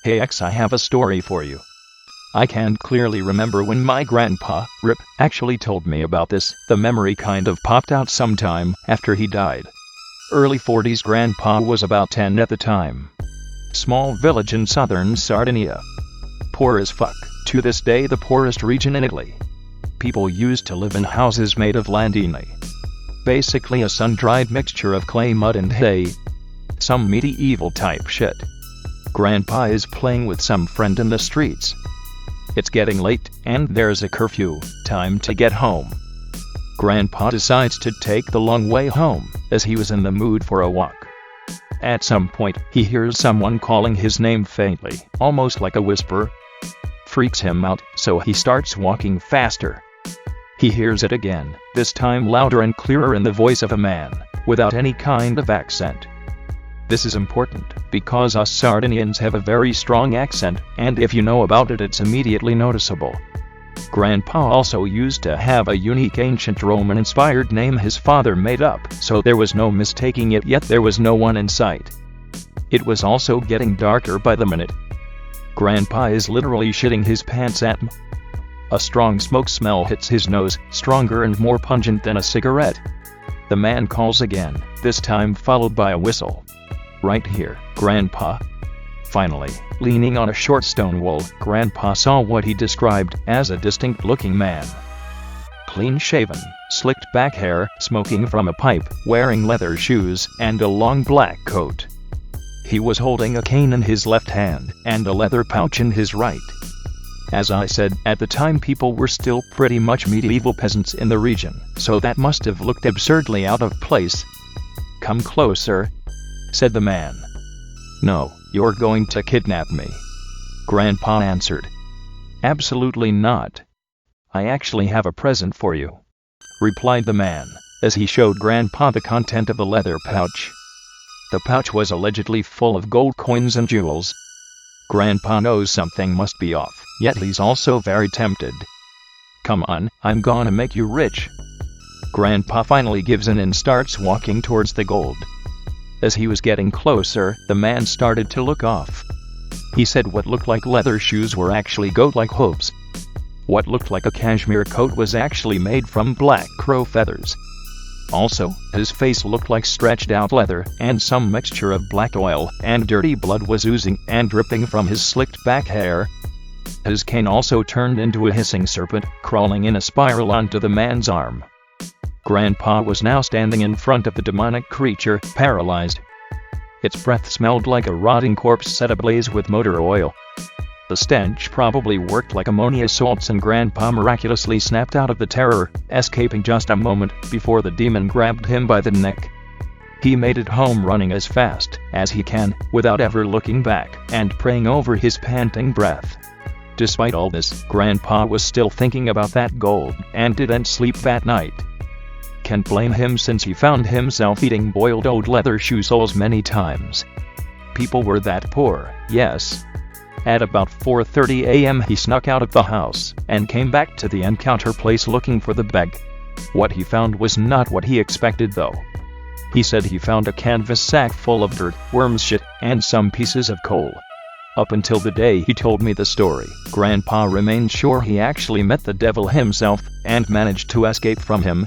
Hey X, I have a story for you. I can't clearly remember when my grandpa, Rip, actually told me about this. The memory kind of popped out sometime after he died. Early 40s. Grandpa was about 10 at the time. Small village in southern Sardinia. Poor as fuck. To this day the poorest region in Italy. People used to live in houses made of landini. Basically a sun-dried mixture of clay, mud and hay. Some medieval type shit. Grandpa is playing with some friend in the streets. It's getting late, and there's a curfew. Time to get home. Grandpa decides to take the long way home, as he was in the mood for a walk. At some point, he hears someone calling his name faintly, almost like a whisper. Freaks him out, so he starts walking faster. He hears it again, this time louder and clearer in the voice of a man, without any kind of accent. This is important, because us Sardinians have a very strong accent, and if you know about it, it's immediately noticeable. Grandpa also used to have a unique ancient Roman-inspired name his father made up, so there was no mistaking it, yet there was no one in sight. It was also getting darker by the minute. Grandpa is literally shitting his pants at me. A strong smoke smell hits his nose, stronger and more pungent than a cigarette. The man calls again, this time followed by a whistle. Right here, Grandpa. Finally, leaning on a short stone wall, Grandpa saw what he described as a distinct-looking man. Clean-shaven, slicked-back hair, smoking from a pipe, wearing leather shoes, and a long black coat. He was holding a cane in his left hand, and a leather pouch in his right. As I said, at the time people were still pretty much medieval peasants in the region, so that must have looked absurdly out of place. "Come closer," said the man. "No, you're going to kidnap me," Grandpa answered. "Absolutely not. I actually have a present for you," replied the man, as he showed Grandpa the content of the leather pouch. The pouch was allegedly full of gold coins and jewels. Grandpa knows something must be off, yet he's also very tempted. "Come on, I'm gonna make you rich." Grandpa finally gives in and starts walking towards the gold. As he was getting closer, the man started to look off. He said what looked like leather shoes were actually goat-like hooves. What looked like a cashmere coat was actually made from black crow feathers. Also, his face looked like stretched-out leather, and some mixture of black oil and dirty blood was oozing and dripping from his slicked-back hair. His cane also turned into a hissing serpent, crawling in a spiral onto the man's arm. Grandpa was now standing in front of the demonic creature, paralyzed. Its breath smelled like a rotting corpse set ablaze with motor oil. The stench probably worked like ammonia salts, and Grandpa miraculously snapped out of the terror, escaping just a moment before the demon grabbed him by the neck. He made it home running as fast as he can, without ever looking back, and praying over his panting breath. Despite all this, Grandpa was still thinking about that gold, and didn't sleep that night. Can't blame him, since he found himself eating boiled old leather shoe soles many times. People were that poor, yes. At about 4:30 a.m. he snuck out of the house, and came back to the encounter place looking for the bag. What he found was not what he expected though. He said he found a canvas sack full of dirt, worms shit, and some pieces of coal. Up until the day he told me the story, Grandpa remained sure he actually met the devil himself, and managed to escape from him.